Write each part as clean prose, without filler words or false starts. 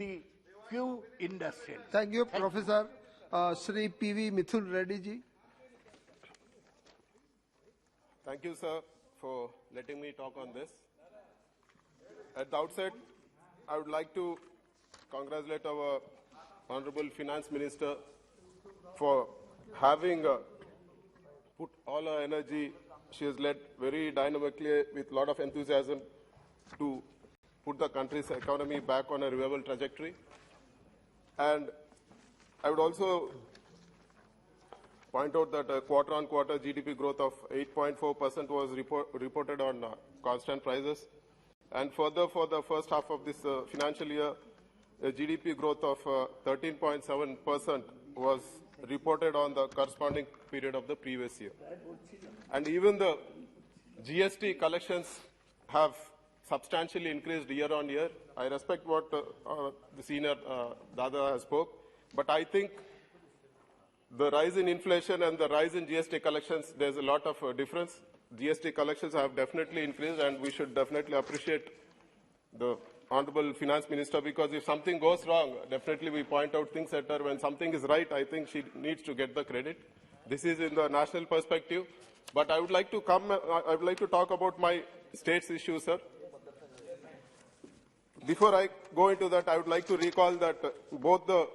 the few industrial. Thank you, Professor. Shri P.V. Mithun Reddy ji. Thank you, sir, for letting me talk on this. At the outset, I would like to congratulate our Honorable Finance Minister for having put all her energy. She has led very dynamically with a lot of enthusiasm to put the country's economy back on a revival trajectory. And I would also point out that quarter-on-quarter GDP growth of 8.4% was reported on constant prices. And further, for the first half of this financial year, a GDP growth of 13.7% was reported on the corresponding period of the previous year. And even the GST collections have substantially increased year on year. I respect what the senior Dada has spoke, but I think the rise in inflation and the rise in GST collections, there's a lot of difference. GST collections have definitely increased, and we should definitely appreciate the Honorable Finance Minister, because if something goes wrong, definitely we point out things at her. When something is right, I think she needs to get the credit. This is in the national perspective. But I would like to talk about my state's issues, sir. Before I go into that, I would like to recall that both the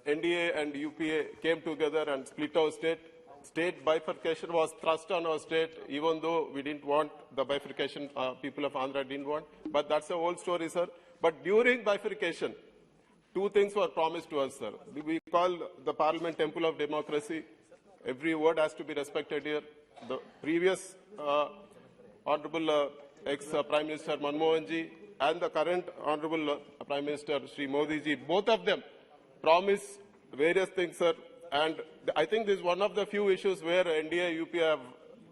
NDA and UPA came together and split our state. State bifurcation was thrust on our state, even though we didn't want the bifurcation, people of Andhra didn't want. But that's a old story, sir. But during bifurcation, two things were promised to us, sir. We call the Parliament Temple of Democracy. Every word has to be respected here. The previous Honorable ex-Prime Minister Manmohan ji and the current Honorable Prime Minister Shri Modi ji, both of them promise various things, sir. And I think this is one of the few issues where NDA, UP have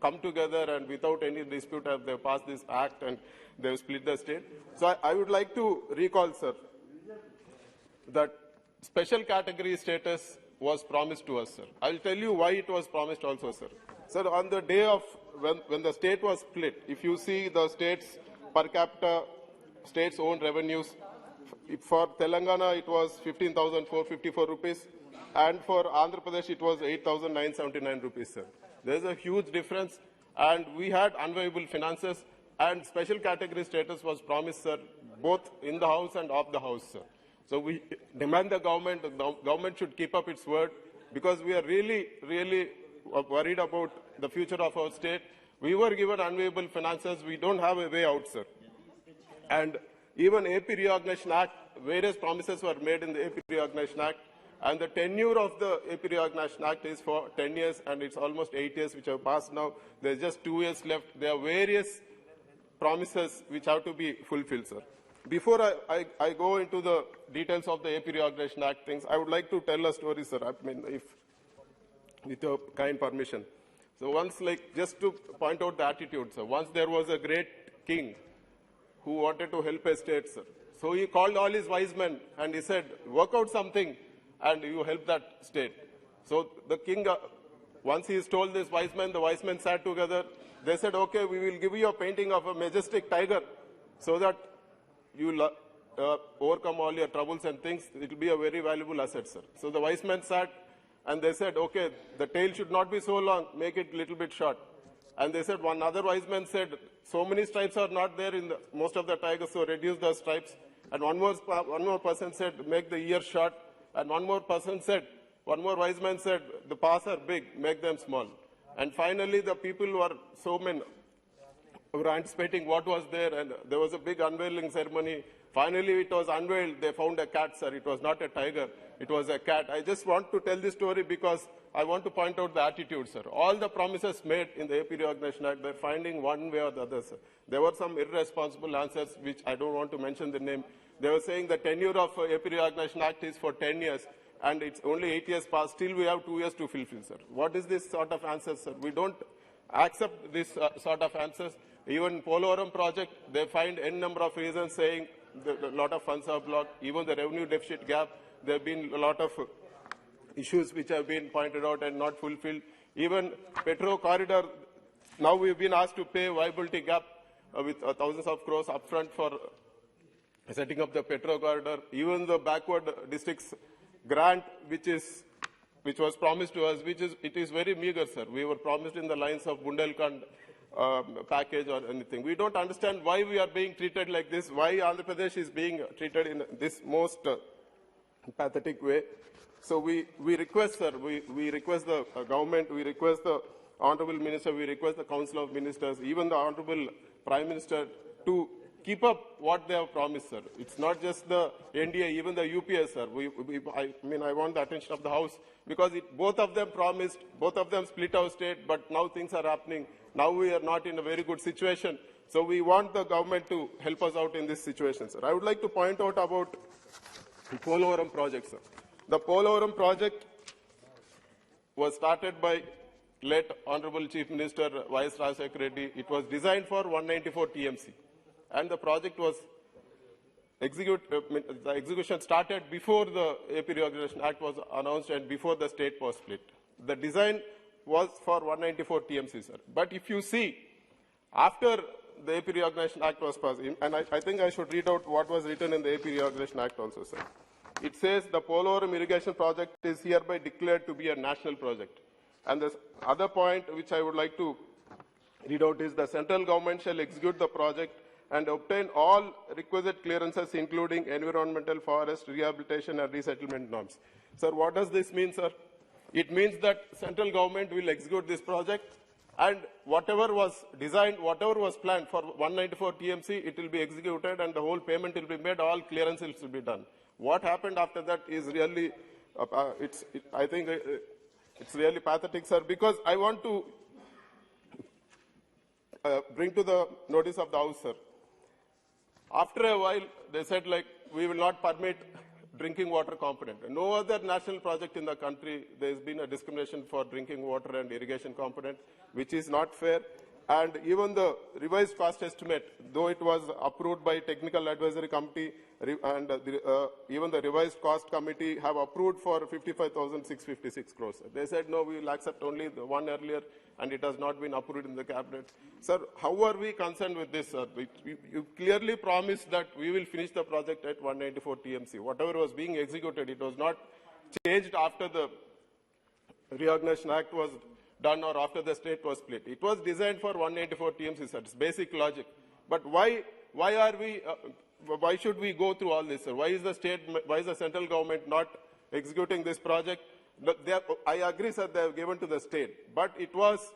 come together and without any dispute have they passed this act and they've split the state. So I would like to recall, sir, that special category status was promised to us, sir. I'll tell you why it was promised also, sir. Sir, on the day of when the state was split, if you see the state's per capita, state's own revenues, for Telangana it was 15,454 rupees. And for Andhra Pradesh, it was 8,979 rupees, sir. There's a huge difference. And we had unviable finances, and special category status was promised, sir, both in the House and off the House, sir. So we demand the government should keep up its word, because we are really, really worried about the future of our state. We were given unviable finances. We don't have a way out, sir. And even AP Reorganization Act, various promises were made in the AP Reorganization Act. And the tenure of the AP Reorganization Act is for 10 years, and it's almost 8 years which have passed now. There's just 2 years left. There are various promises which have to be fulfilled, sir. Before I go into the details of the AP Reorganization Act things, I would like to tell a story, sir, I mean, if with your kind permission. So once, just to point out the attitude, sir, once there was a great king who wanted to help a state, sir. So he called all his wise men and he said, work out something and you help that state. So the king, once he told this wise men, the wise men sat together. They said, okay, we will give you a painting of a majestic tiger so that you will overcome all your troubles and things. It will be a very valuable asset, sir. So the wise men sat and they said, okay, the tail should not be so long, make it a little bit short. And they said, one other wise man said, so many stripes are not there in most of the tigers, so reduce the stripes. And one more person said, make the ears short. And one more wise man said, the paws are big, make them small. And finally, the people were anticipating what was there, and there was a big unveiling ceremony. Finally, it was unveiled. They found a cat, sir. It was not a tiger. It was a cat. I just want to tell this story because I want to point out the attitude, sir. All the promises made in the AP Reorganization Act, they're finding one way or the other, sir. There were some irresponsible answers, which I don't want to mention the name. They were saying the tenure of AP Reorganization Act is for 10 years, and it's only 8 years past. Still, we have 2 years to fulfill, sir. What is this sort of answer, sir? We don't accept this sort of answers. Even Polavaram project, they find n number of reasons saying a lot of funds are blocked. Even the revenue deficit gap, there have been a lot of issues which have been pointed out and not fulfilled. Even Petro corridor, now we've been asked to pay viability gap with thousands of crores upfront for setting up the Petro corridor, even the backward districts grant, which was promised to us, it is very meager, sir. We were promised in the lines of Bundelkhand package or anything. We don't understand why we are being treated like this, why Andhra Pradesh is being treated in this most pathetic way. So we request, sir, we request the government, we request the Honorable Minister, we request the Council of Ministers, even the Honorable Prime Minister to keep up what they have promised, sir. It's not just the NDA, even the UPA, sir. I want the attention of the House because both of them promised, both of them split our state, but now things are happening. Now we are not in a very good situation. So we want the government to help us out in this situation, sir. I would like to point out about the Polavaram project, sir. The Polavaram project was started by late Honorable Chief Minister Y.S. Rajashekhar Reddy. It was designed for 194 TMC. And the project was the execution started before the AP Reorganization Act was announced and before the state was split. The design was for 194 TMC, sir. But if you see, after the AP Reorganization Act was passed, and I think I should read out what was written in the AP Reorganization Act also, sir. It says the Polavaram irrigation project is hereby declared to be a national project. And the other point which I would like to read out is the central government shall execute the project and obtain all requisite clearances, including environmental, forest, rehabilitation, and resettlement norms. Sir, what does this mean, sir? It means that central government will execute this project, and whatever was designed, whatever was planned for 194 TMC, it will be executed, and the whole payment will be made, all clearances will be done. What happened after that is really, I think it's really pathetic, sir, because I want to bring to the notice of the House, sir. After a while, they said, like, we will not permit drinking water component. No other national project in the country, there has been a discrimination for drinking water and irrigation component, which is not fair. And even the revised cost estimate, though it was approved by Technical Advisory Committee, and even the revised cost committee have approved for 55,656 crores. They said, no, we will accept only the one earlier, and it has not been approved in the cabinet. Sir, how are we concerned with this, sir? You clearly promised that we will finish the project at 194 TMC. Whatever was being executed, it was not changed after the Reorganization Act was done or after the state was split. It was designed for 194 TMC, sir. It's basic logic. But why should we go through all this, sir? Why is the central government not executing this project? I agree, sir, they have given to the state, but it was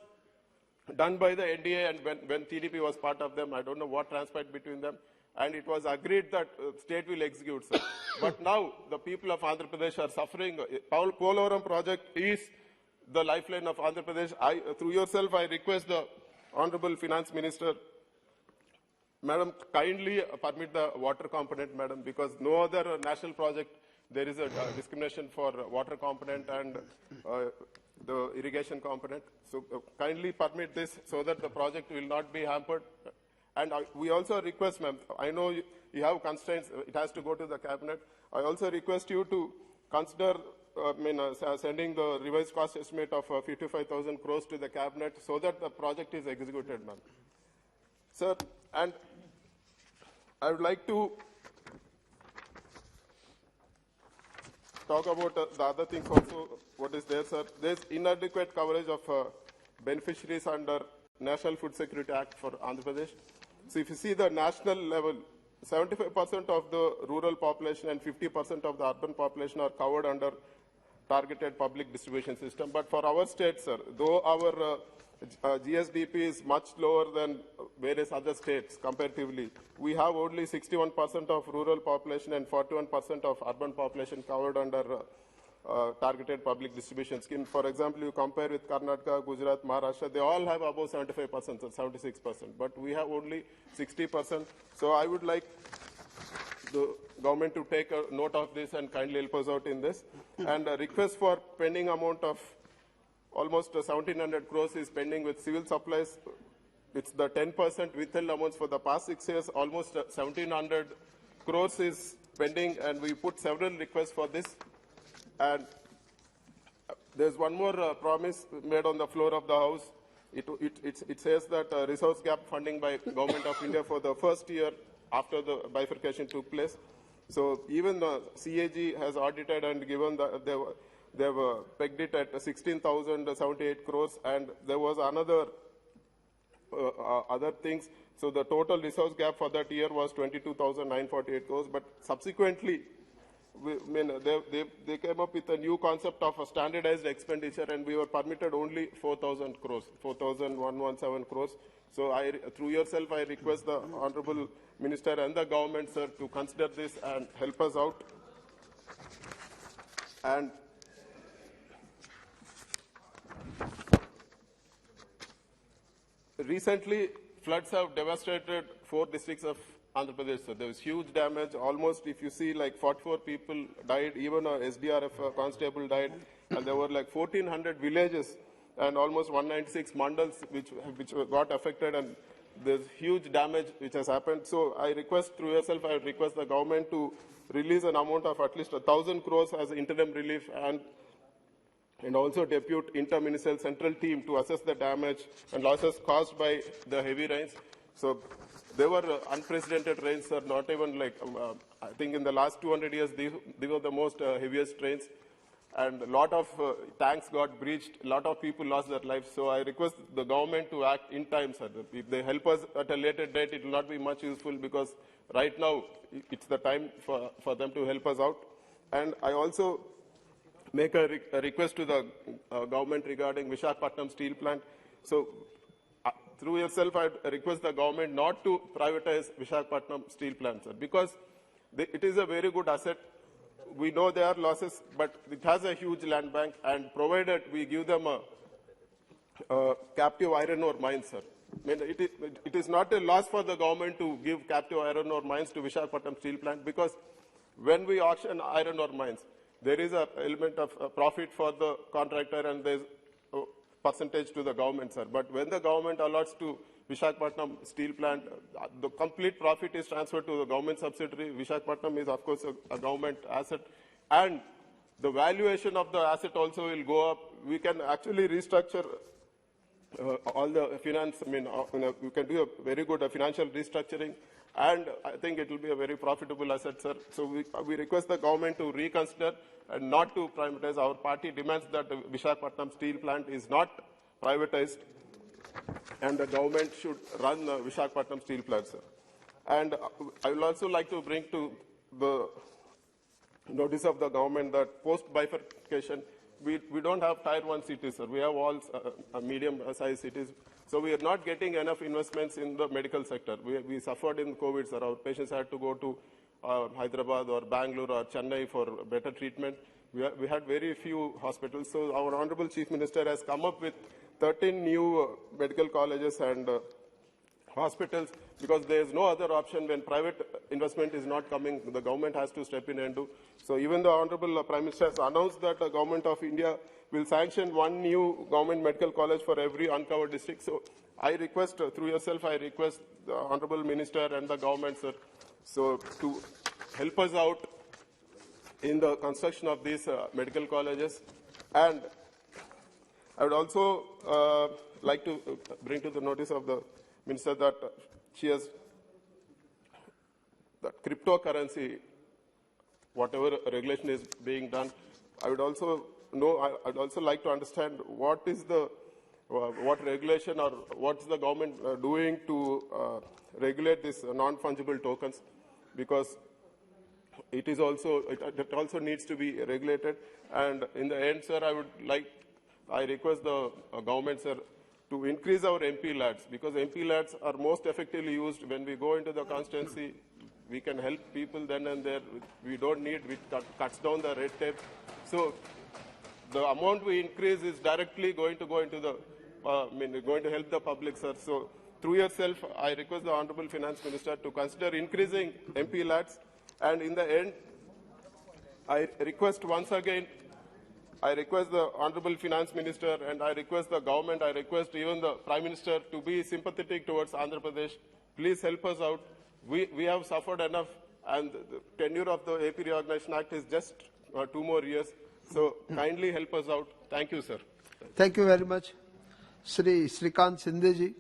done by the NDA, and when TDP was part of them, I don't know what transpired between them, and it was agreed that state will execute, sir. But now the people of Andhra Pradesh are suffering. Polavaram project is the lifeline of Andhra Pradesh. Through yourself, I request the Honorable Finance Minister, Madam, kindly permit the water component, Madam, because no other national project there is a discrimination for water component and the irrigation component. So kindly permit this so that the project will not be hampered. And we also request, ma'am, I know you have constraints, it has to go to the cabinet. I also request you to consider sending the revised cost estimate of 55,000 crores to the cabinet so that the project is executed, ma'am. Sir, and I would like to talk about the other things also, what is there, sir. There is inadequate coverage of beneficiaries under National Food Security Act for Andhra Pradesh. So if you see the national level, 75% of the rural population and 50% of the urban population are covered under targeted public distribution system. But for our state, sir, though our GSDP is much lower than various other states comparatively, we have only 61% of rural population and 41% of urban population covered under targeted public distribution scheme. For example, you compare with Karnataka, Gujarat, Maharashtra, they all have above 75% or 76%, but we have only 60%. So I would like the government to take a note of this and kindly help us out in this. And a request for pending amount of almost 1,700 crores is pending with civil supplies. It's the 10% withheld amounts for the past 6 years. Almost 1,700 crores is pending, and we put several requests for this. And there's one more promise made on the floor of the House. It says that resource gap funding by Government of India for the first year after the bifurcation took place. So even the CAG has audited and given they've pegged it at 16,078 crores, and there was another other things. So the total resource gap for that year was 22,948 crores. But subsequently, they came up with a new concept of a standardized expenditure, and we were permitted only 4,000 crores, 4,117 crores. So through yourself, I request the Honorable Minister and the government, sir, to consider this and help us out. And recently, floods have devastated 4 districts of Andhra Pradesh. So there was huge damage. Almost, if you see, like 44 people died. Even a SDRF constable died, and there were like 1,400 villages and almost 196 mandals which got affected, and there's huge damage which has happened. So I request through yourself, I request the government to release an amount of at least 1,000 crores as interim relief, and also depute inter-ministerial central team to assess the damage and losses caused by the heavy rains. So there were unprecedented rains, sir, not even like, I think in the last 200 years, these were the most heaviest rains. And a lot of tanks got breached, a lot of people lost their lives. So I request the government to act in time, sir. If they help us at a later date, it will not be much useful, because right now it's the time for them to help us out. And I also make a request to the government regarding Visakhapatnam steel plant. So through yourself, I request the government not to privatize Visakhapatnam steel plant, sir, because it is a very good asset. We know there are losses, but it has a huge land bank, and provided we give them a captive iron ore mine, sir. I mean, it is not a loss for the government to give captive iron ore mines to Visakhapatnam steel plant, because when we auction iron ore mines, there is an element of profit for the contractor, and there's a percentage to the government, sir. But when the government allots to Visakhapatnam steel plant, the complete profit is transferred to the government subsidiary. Visakhapatnam is, of course, a government asset, and the valuation of the asset also will go up. We can actually restructure all the finance. I mean, we can do a very good financial restructuring, and I think it will be a very profitable asset, sir. So we request the government to reconsider and not to privatize. Our party demands that the Visakhapatnam steel plant is not privatized, and the government should run the Visakhapatnam steel plant, sir. And I will also like to bring to the notice of the government that post-bifurcation, we don't have Tier 1 cities, sir. We have all medium-sized cities. So we are not getting enough investments in the medical sector. We suffered in COVID, sir. Our patients had to go to Hyderabad or Bangalore or Chennai for better treatment. We had very few hospitals. So our Honorable Chief Minister has come up with 13 new medical colleges and hospitals, because there is no other option when private investment is not coming. The government has to step in and do. So even the Honorable Prime Minister has announced that the Government of India will sanction 1 new government medical college for every uncovered district. So I request, through yourself, I request the Honorable Minister and the government, sir, so to help us out in the construction of these medical colleges. And I would also like to bring to the notice of the Minister that she has that cryptocurrency, whatever regulation is being done. I would also know. I'd also like to understand what is the what regulation or what's the government doing to regulate these non-fungible tokens, because it is also it also needs to be regulated. And in the end, sir, I request the government, sir, to increase our MP lads, because MP lads are most effectively used when we go into the constituency. We can help people then and there. We don't need, it cuts down the red tape. So the amount we increase is directly going to go into the, going to help the public, sir. So through yourself, I request the Honorable Finance Minister to consider increasing MP lads. And in the end, I request once again, I request the Honorable Finance Minister and I request the government, I request even the Prime Minister to be sympathetic towards Andhra Pradesh. Please help us out. We have suffered enough, and the tenure of the AP Reorganization Act is just 2 more years. So kindly help us out. Thank you, sir. Thank you very much. Shri Srikant Shinde ji.